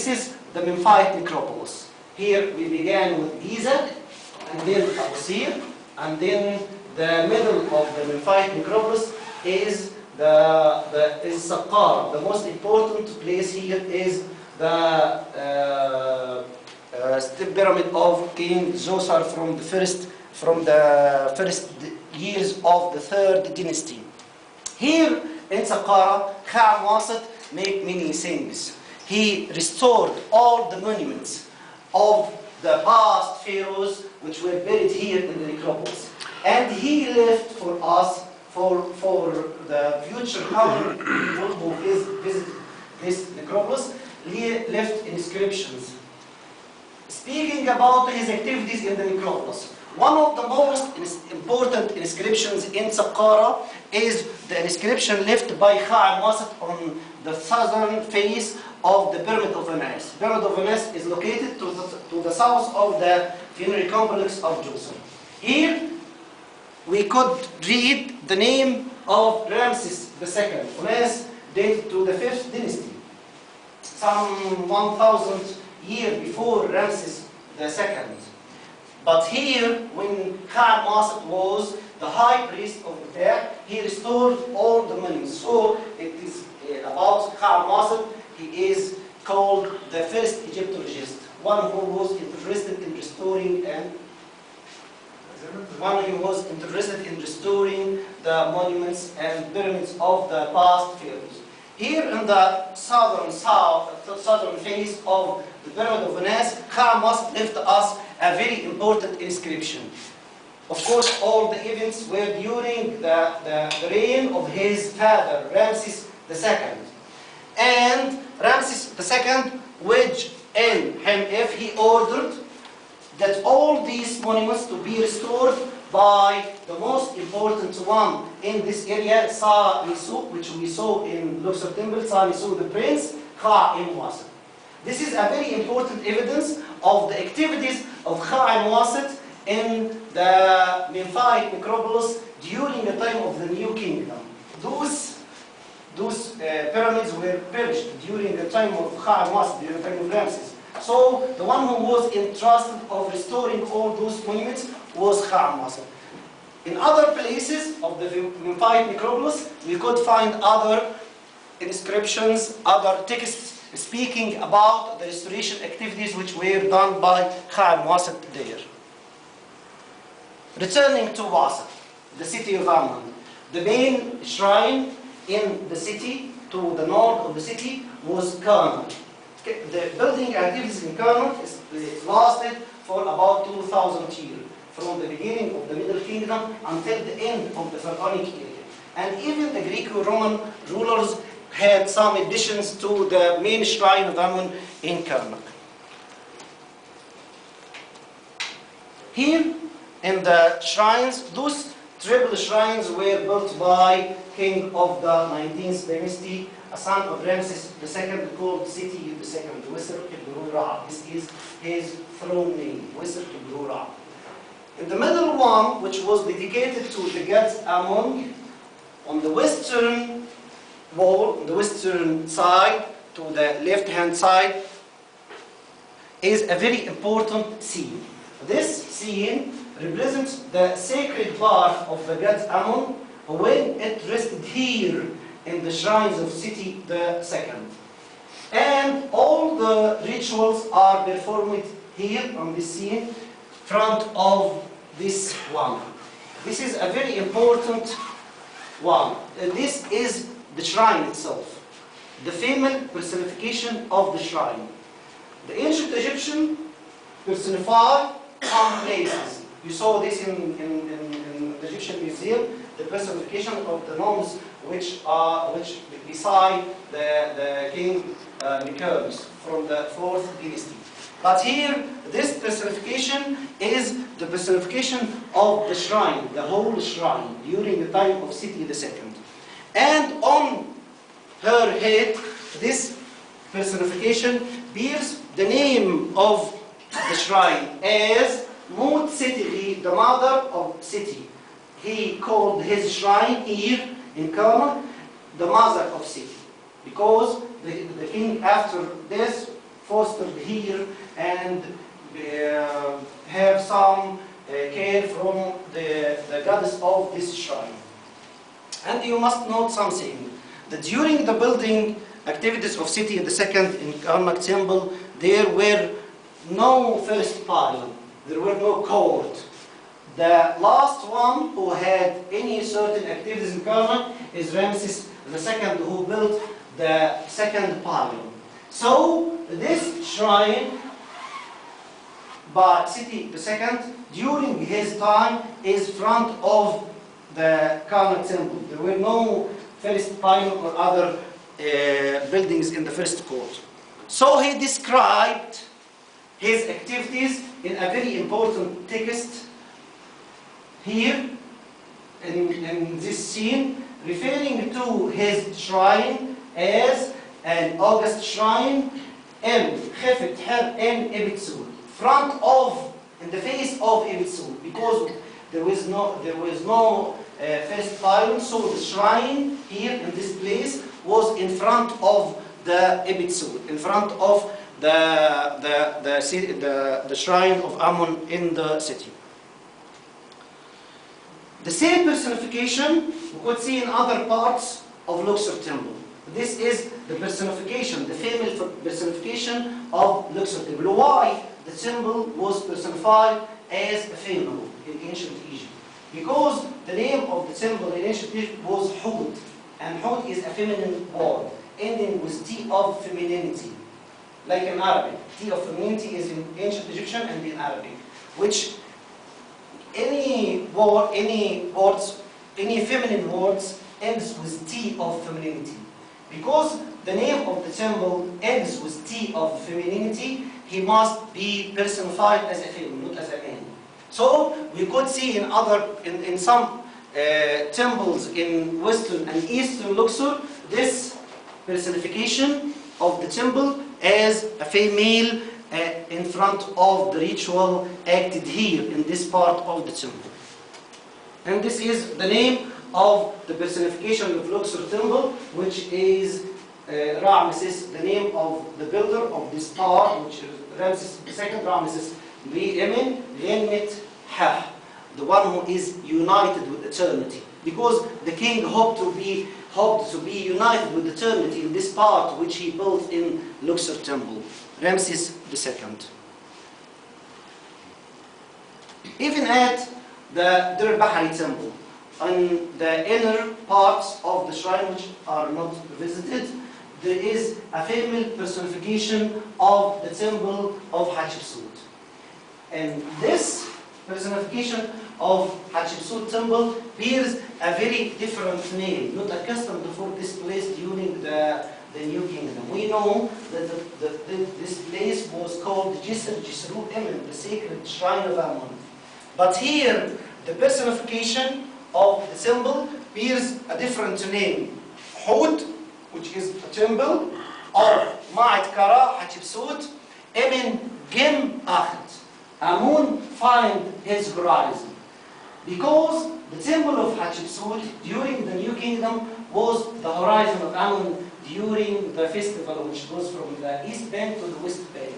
this is the Memphite necropolis. Here we began with Giza, and then Abu Sir, and then the middle of the Memphite necropolis is Saqqara. The most important place here is the pyramid of King Zoser from the first years of the third dynasty. Here in Saqqara, Kha Wasit made many things. He restored all the monuments of the past pharaohs which were buried here in the necropolis. And he left for us, for the future coming people who visit this necropolis, left inscriptions speaking about his activities in the necropolis. One of the most important inscriptions in Saqqara is the inscription left by Kha Wasit on the southern face of the Pyramid of Anas. The Pyramid of Anas is located to the south of the funerary complex of Jerusalem. Here we could read the name of Ramses II. Anas dated to the 5th dynasty, some 1,000 years before Ramses II. But here, when Kha Wasit was the high priest of the Pharaoh, he restored all the monuments. So it is about Kha Wasit. He is called the first Egyptologist, one who was interested in restoring the monuments and pyramids of the past pharaohs. Here in the southern face of the Pyramid of Anas, Kha Wasit left us a very important inscription. Of course, all the events were during the reign of his father, Ramses II. And Ramses II, which in him, if he ordered that all these monuments to be restored by the most important one in this area, Sa Nisu, which we saw in Luxor Temple, Sa Nisu the prince, Kha Wasit. This is a very important evidence of the activities of Kha Wasit in the Memphite necropolis during the time of the New Kingdom. Those pyramids were perished during the time of Kha Wasit, during the time of Ramses. So the one who was entrusted of restoring all those monuments was Kha Wasit. In other places of the Memphite necropolis, we could find other inscriptions, other texts speaking about the restoration activities which were done by Kha Wasit there. Returning to Wasit, the city of Amman, the main shrine in the city, to the north of the city, was Karnak. The building activities in Karnak lasted for about 2,000 years, from the beginning of the Middle Kingdom until the end of the Pharaonic era. And even the Greco-Roman rulers had some additions to the main shrine of Amun in Karnak. Here in the shrines, those triple shrines were built by king of the 19th dynasty, a son of Ramses II, called Seti II, Wisr ibn Ra. This is his throne name, Wisr ibn Ra. In the middle one, which was dedicated to the god Amun, on the western wall, on the western side, to the left-hand side, is a very important scene. This scene represents the sacred part of the god Amun when it rested here in the shrines of Seti II. And all the rituals are performed here on this scene, front of this one. This is a very important one. This is the shrine itself, the female personification of the shrine. The ancient Egyptian personified some places. You saw this in the Egyptian Museum, the personification of the nomes which beside the king Nicaros from the 4th dynasty. But here, this personification is the personification of the shrine, the whole shrine, during the time of Seti II. And on her head, this personification bears the name of the shrine as Mut Seti, the mother of Seti. He called his shrine here in Karnak the mother of Seti, because the king after this fostered here and have some care from the goddess of this shrine. And you must note something, that during the building activities of city the second in Karnak temple, there were no first pylon, there were no court. The last one who had any certain activities in Karnak is Ramses II, who built the second pylon. So this shrine by Seti II during his time is front of the Karnak temple. There were no first pylon or other buildings in the first court. So he described his activities in a very important text here in this scene, referring to his shrine as an august shrine in front of, in the face of Ibitsur, because there was no first pylon, so the shrine here in this place was in front of the Ibitsur, in front of the shrine of Amun in the city. The same personification we could see in other parts of Luxor temple. This is the personification, the female personification of Luxor temple. Why the temple was personified as a female in ancient Egypt? Because the name of the temple in ancient Egypt was Hud, and Hud is a feminine word, ending with T of femininity, like in Arabic. T of femininity is in ancient Egyptian and in Arabic, which any feminine words ends with T of femininity. Because the name of the temple ends with T of femininity, he must be personified as a female, not as a man. So we could see in some temples in Western and Eastern Luxor this personification of the temple as a female in front of the ritual acted here in this part of the temple. And this is the name of the personification of Luxor temple, which is Ramesses, the name of the builder of this part, which is Ramesses II, Ramesses Emin Lenmet Ha, the one who is united with eternity. Because the king hoped to be united with eternity in this part which he built in Luxor temple, Ramesses II. Even at the Dir Bahari temple, on the inner parts of the shrine which are not visited, there is a female personification of the temple of Hatshepsut. And this personification of Hatshepsut temple bears a very different name, not accustomed for this place during the New Kingdom. We know that this place was called Jisru Emin, the sacred shrine of Amun. But here, the personification of the temple bears a different name. Hud, which is a temple of Ma'at Kara Hatshepsut, Emin Gem Akht. Amun find his horizon. Because the temple of Hatshepsut during the New Kingdom was the horizon of Amun during the festival which goes from the east bank to the west bank.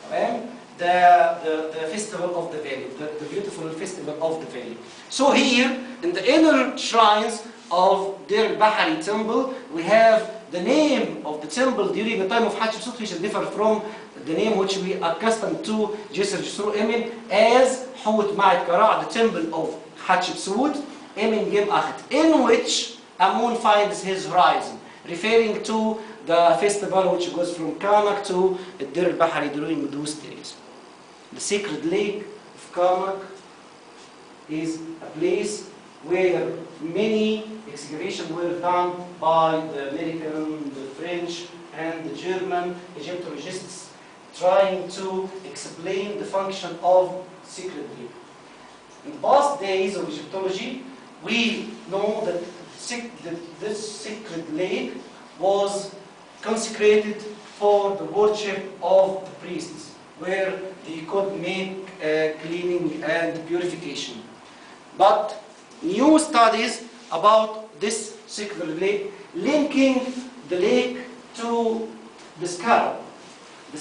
Okay? The festival of the valley, the beautiful festival of the valley. So here, in the inner shrines of Dir Bahari temple, we have the name of the temple during the time of Hatshepsut, which is different from the name which we are accustomed to, Jisru Emin, as Hawt Ma'at Kara, the temple of Hatshepsut, Emin Gem Akht, in which Amun finds his horizon, referring to the festival which goes from Karnak to Dir Bahari during those days. The sacred lake of Karnak is a place where many excavations were done by the American, the French, and the German Egyptologists trying to explain the function of sacred lake. In the past days of Egyptology, we know that this sacred lake was consecrated for the worship of the priests, where they could make cleaning and purification. But new studies about this sacred lake, linking the lake to the scarab,